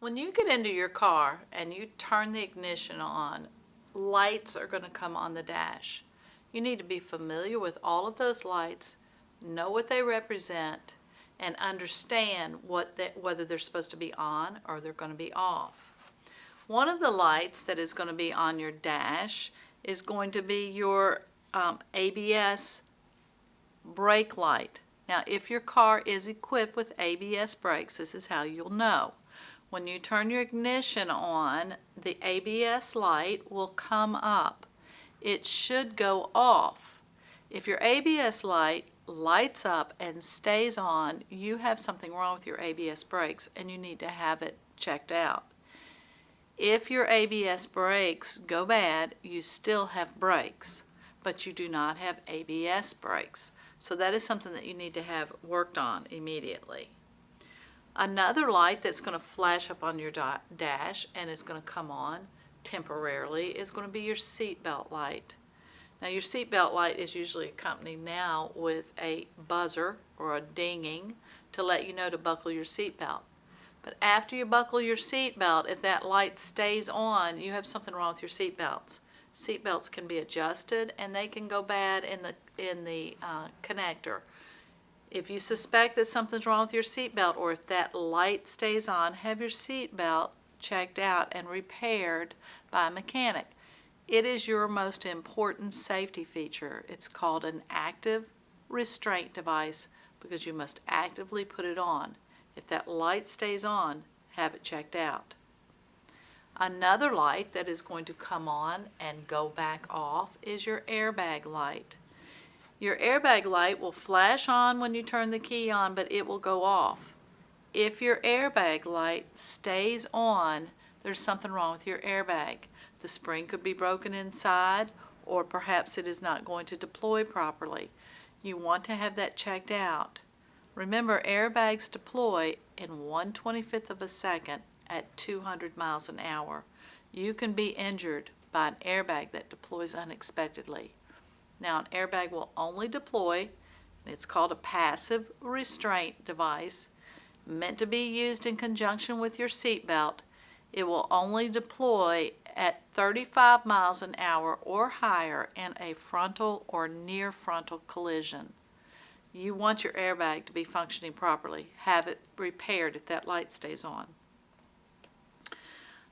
When you get into your car and you turn the ignition on, lights are going to come on the dash. You need to be familiar with all of those lights, know what they represent, and understand whether they're supposed to be on or they're going to be off. One of the lights that is going to be on your dash is going to be your ABS brake light. Now, if your car is equipped with ABS brakes, this is how you'll know. When you turn your ignition on, the ABS light will come up. It should go off. If your ABS light lights up and stays on, you have something wrong with your ABS brakes and you need to have it checked out. If your ABS brakes go bad, you still have brakes, but you do not have ABS brakes. So that is something that you need to have worked on immediately. Another light that's going to flash up on your dash and is going to come on temporarily is going to be your seatbelt light. Now, your seatbelt light is usually accompanied now with a buzzer or a dinging to let you know to buckle your seatbelt. But after you buckle your seatbelt, if that light stays on, you have something wrong with your seatbelts. Seatbelts can be adjusted and they can go bad in the connector. If you suspect that something's wrong with your seatbelt, or if that light stays on, have your seatbelt checked out and repaired by a mechanic. It is your most important safety feature. It's called an active restraint device because you must actively put it on. If that light stays on, have it checked out. Another light that is going to come on and go back off is your airbag light. Your airbag light will flash on when you turn the key on, but it will go off. If your airbag light stays on, there's something wrong with your airbag. The spring could be broken inside, or perhaps it is not going to deploy properly. You want to have that checked out. Remember, airbags deploy in 1/25 of a second at 200 miles an hour. You can be injured by an airbag that deploys unexpectedly. Now, an airbag will only deploy, and it's called a passive restraint device, meant to be used in conjunction with your seatbelt. It will only deploy at 35 miles an hour or higher in a frontal or near frontal collision. You want your airbag to be functioning properly. Have it repaired if that light stays on.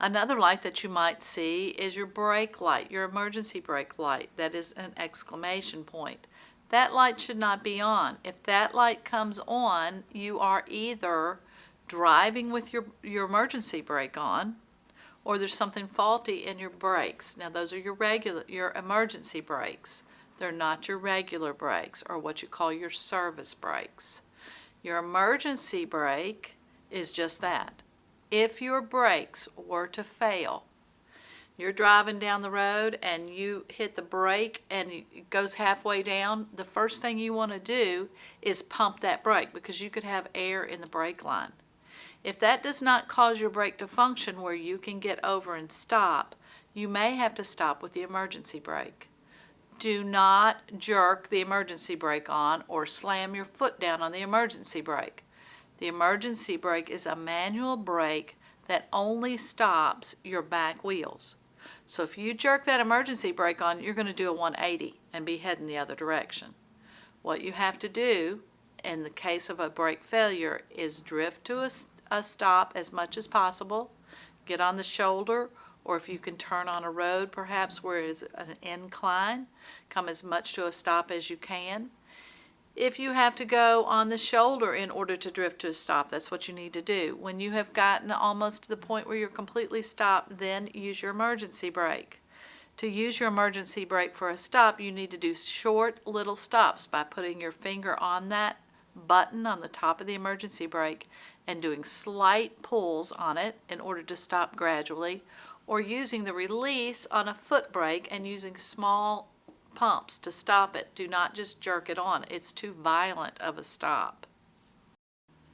Another light that you might see is your brake light, your emergency brake light. That is an exclamation point. That light should not be on. If that light comes on, you are either driving with your emergency brake on, or there's something faulty in your brakes. Now, those are your emergency brakes. They're not your regular brakes, or what you call your service brakes. Your emergency brake is just that. If your brakes were to fail, you're driving down the road and you hit the brake and it goes halfway down, the first thing you want to do is pump that brake because you could have air in the brake line. If that does not cause your brake to function where you can get over and stop, you may have to stop with the emergency brake. Do not jerk the emergency brake on or slam your foot down on the emergency brake. The emergency brake is a manual brake that only stops your back wheels. So if you jerk that emergency brake on, you're going to do a 180 and be heading the other direction. What you have to do in the case of a brake failure is drift to a stop as much as possible, get on the shoulder, or if you can turn on a road perhaps where it is an incline, come as much to a stop as you can. If you have to go on the shoulder in order to drift to a stop, that's what you need to do. When you have gotten almost to the point where you're completely stopped, then use your emergency brake. To use your emergency brake for a stop, you need to do short little stops by putting your finger on that button on the top of the emergency brake and doing slight pulls on it in order to stop gradually, or using the release on a foot brake and using small pumps to stop it. Do not just jerk it on. It's too violent of a stop.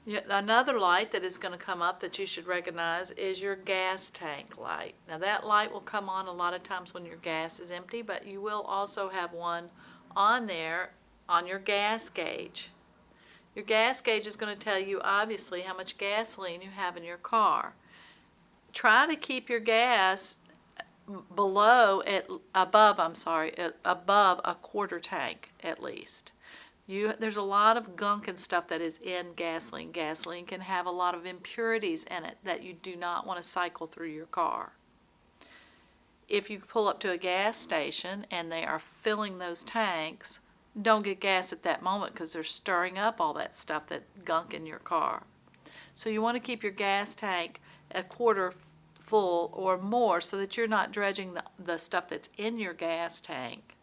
Another light that is going to come up that you should recognize is your gas tank light. Now, that light will come on a lot of times when your gas is empty, but you will also have one on there on your gas gauge. Your gas gauge is going to tell you obviously how much gasoline you have in your car. try to keep your gas above a quarter tank at least. There's a lot of gunk and stuff that is in gasoline. Gasoline can have a lot of impurities in it that you do not want to cycle through your car. If you pull up to a gas station and they are filling those tanks, don't get gas at that moment because they're stirring up all that stuff, that gunk in your car. So you want to keep your gas tank a quarter full or more so that you're not dredging the stuff that's in your gas tank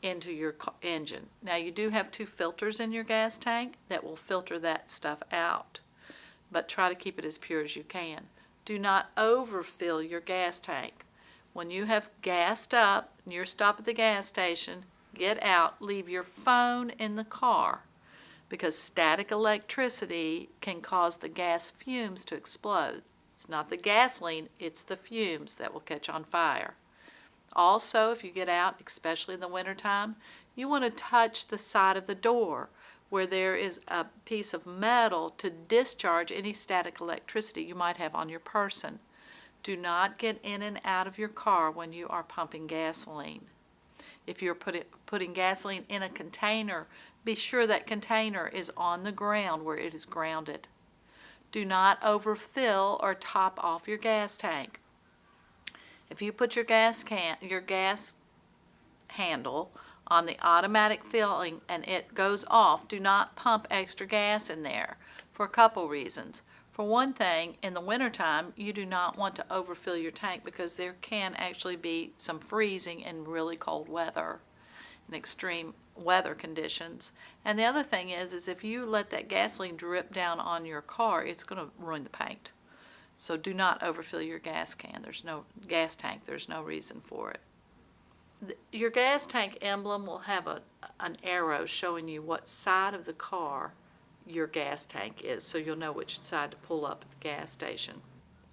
into your engine. Now you do have 2 filters in your gas tank that will filter that stuff out, but try to keep it as pure as you can. Do not overfill your gas tank. When you have gassed up and you're stopped at the gas station, get out, leave your phone in the car because static electricity can cause the gas fumes to explode. It's not the gasoline, it's the fumes that will catch on fire. Also, if you get out, especially in the wintertime, you want to touch the side of the door where there is a piece of metal to discharge any static electricity you might have on your person. Do not get in and out of your car when you are pumping gasoline. If you're putting gasoline in a container, be sure that container is on the ground where it is grounded. Do not overfill or top off your gas tank. If you put your gas handle on the automatic filling and it goes off, do not pump extra gas in there for a couple reasons. For one thing, in the wintertime, you do not want to overfill your tank because there can actually be some freezing in really cold weather and extreme weather conditions. And the other thing is if you let that gasoline drip down on your car, it's going to ruin the paint. So do not overfill your gas tank. There's no reason for it. Your gas tank emblem will have an arrow showing you what side of the car your gas tank is, so you'll know which side to pull up at the gas station.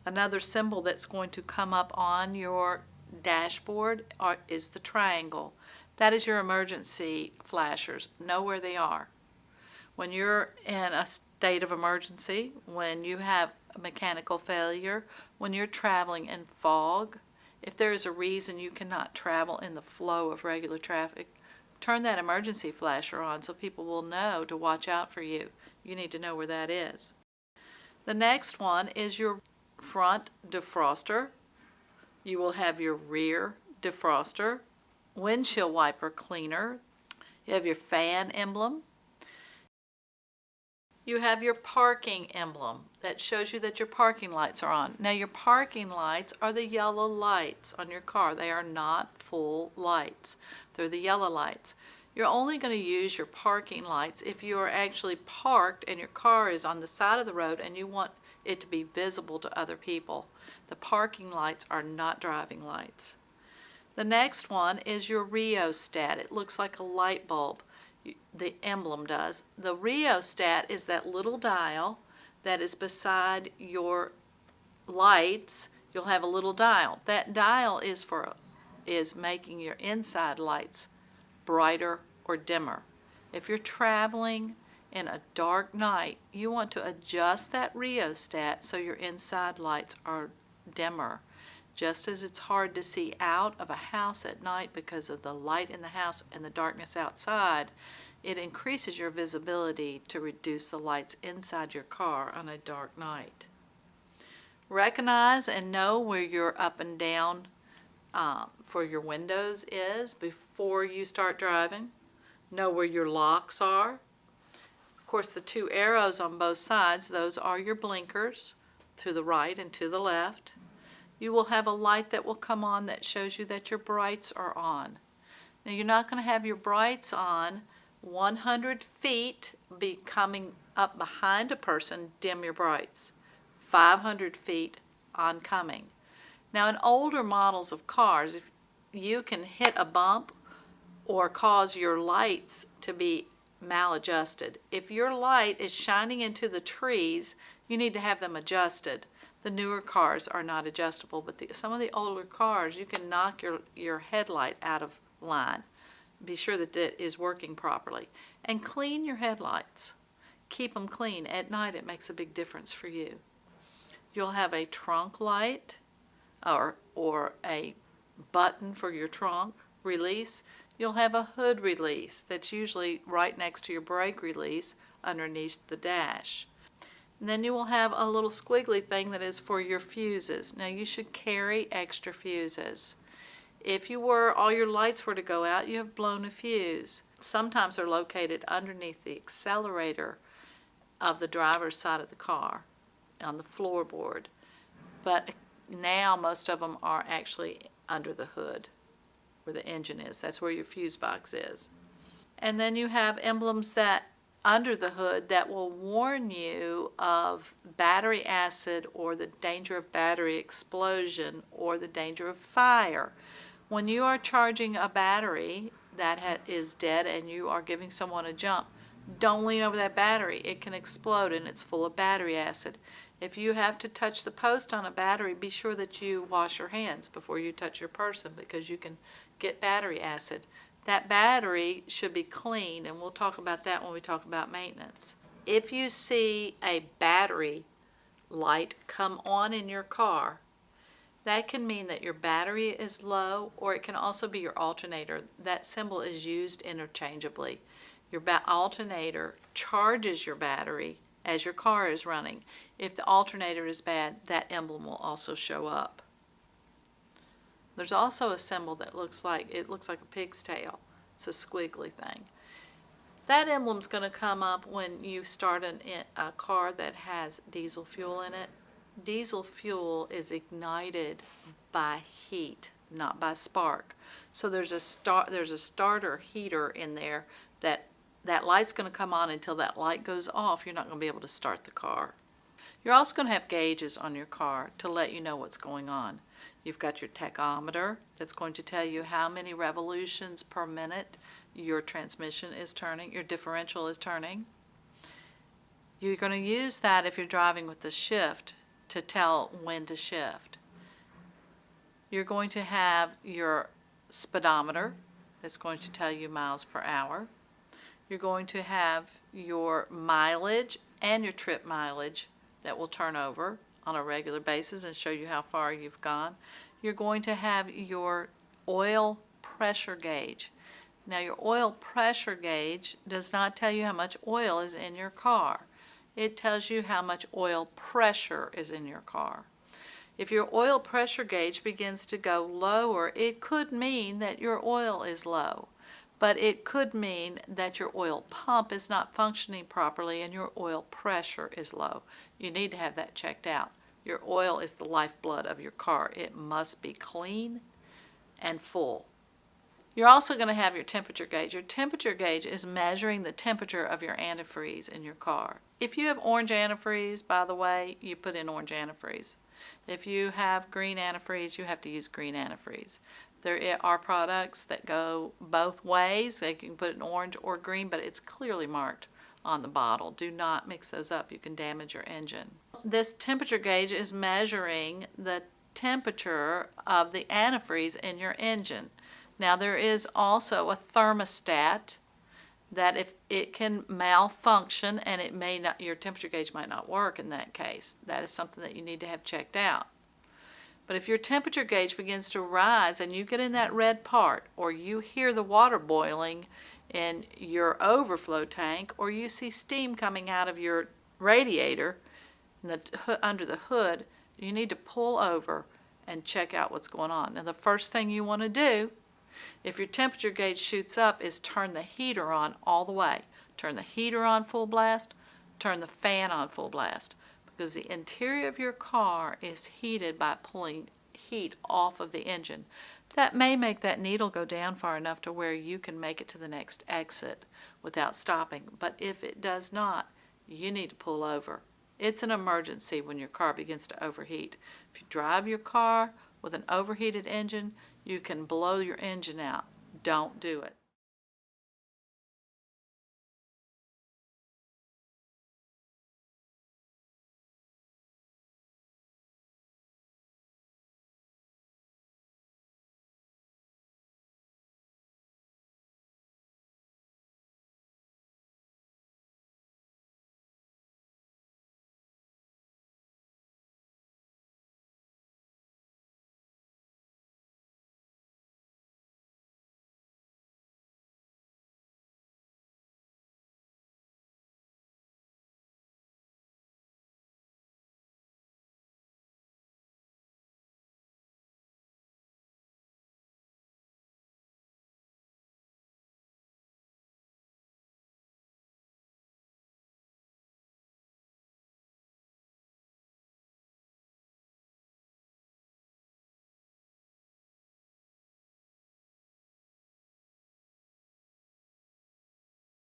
Another symbol that's going to come up on your dashboard is the triangle. That is your emergency flashers. Know where they are. When you're in a state of emergency, when you have a mechanical failure, when you're traveling in fog, if there is a reason you cannot travel in the flow of regular traffic, turn that emergency flasher on so people will know to watch out for you. You need to know where that is. The next one is your front defroster. You will have your rear defroster, windshield wiper cleaner. You have your fan emblem. You have your parking emblem that shows you that your parking lights are on. Now your parking lights are the yellow lights on your car. They are not full lights. They're the yellow lights. You're only going to use your parking lights if you are actually parked and your car is on the side of the road and you want it to be visible to other people. The parking lights are not driving lights. The next one is your rheostat. It looks like a light bulb. The emblem does. The rheostat is that little dial that is beside your lights. You'll have a little dial. That dial is making your inside lights brighter or dimmer. If you're traveling in a dark night, you want to adjust that rheostat so your inside lights are dimmer. Just as it's hard to see out of a house at night because of the light in the house and the darkness outside, it increases your visibility to reduce the lights inside your car on a dark night. Recognize and know where your up and down for your windows is before you start driving. Know where your locks are. Of course, the 2 arrows on both sides, those are your blinkers to the right and to the left. You will have a light that will come on that shows you that your brights are on. Now you're not going to have your brights on 100 feet be coming up behind a person, dim your brights. 500 feet oncoming. Now in older models of cars, if you can hit a bump or cause your lights to be maladjusted. If your light is shining into the trees, you need to have them adjusted. The newer cars are not adjustable, but some of the older cars, you can knock your headlight out of line. Be sure that it is working properly. And clean your headlights. Keep them clean. At night, it makes a big difference for you. You'll have a trunk light or a button for your trunk release, you'll have a hood release that's usually right next to your brake release underneath the dash. And then you will have a little squiggly thing that is for your fuses. Now you should carry extra fuses. If all your lights were to go out, you have blown a fuse. Sometimes they're located underneath the accelerator of the driver's side of the car on the floorboard. But now most of them are actually under the hood where the engine is. That's where your fuse box is. And then you have emblems that under the hood that will warn you of battery acid or the danger of battery explosion or the danger of fire. When you are charging a battery that is dead and you are giving someone a jump, don't lean over that battery. It can explode and it's full of battery acid. If you have to touch the post on a battery, be sure that you wash your hands before you touch your person because you can get battery acid. That battery should be clean, and we'll talk about that when we talk about maintenance. If you see a battery light come on in your car, that can mean that your battery is low, or it can also be your alternator. That symbol is used interchangeably. Your alternator charges your battery as your car is running. If the alternator is bad, that emblem will also show up. There's also a symbol that looks like a pig's tail. It's a squiggly thing. That emblem's going to come up when you start a car that has diesel fuel in it. Diesel fuel is ignited by heat, not by spark. So there's a starter heater in there that light's going to come on until that light goes off. You're not going to be able to start the car. You're also going to have gauges on your car to let you know what's going on. You've got your tachometer that's going to tell you how many revolutions per minute your transmission is turning, your differential is turning. You're going to use that if you're driving with the shift to tell when to shift. You're going to have your speedometer that's going to tell you miles per hour. You're going to have your mileage and your trip mileage that will turn over on a regular basis and show you how far you've gone. You're going to have your oil pressure gauge. Now your oil pressure gauge does not tell you how much oil is in your car. It tells you how much oil pressure is in your car. If your oil pressure gauge begins to go lower, it could mean that your oil is low. But it could mean that your oil pump is not functioning properly and your oil pressure is low. You need to have that checked out. Your oil is the lifeblood of your car. It must be clean and full. You're also going to have your temperature gauge. Your temperature gauge is measuring the temperature of your antifreeze in your car. If you have orange antifreeze, by the way, you put in orange antifreeze. If you have green antifreeze, you have to use green antifreeze. There are products that go both ways. They can put it in orange or green, but it's clearly marked on the bottle. Do not mix those up. You can damage your engine. This temperature gauge is measuring the temperature of the antifreeze in your engine. Now there is also a thermostat that if it can malfunction and it may not, your temperature gauge might not work in that case. That is something that you need to have checked out. But if your temperature gauge begins to rise and you get in that red part, or you hear the water boiling in your overflow tank, or you see steam coming out of your radiator under the hood, you need to pull over and check out what's going on. Now the first thing you want to do, if your temperature gauge shoots up, is turn the heater on all the way. Turn the heater on full blast, turn the fan on full blast. Because the interior of your car is heated by pulling heat off of the engine. That may make that needle go down far enough to where you can make it to the next exit without stopping. But if it does not, you need to pull over. It's an emergency when your car begins to overheat. If you drive your car with an overheated engine, you can blow your engine out. Don't do it.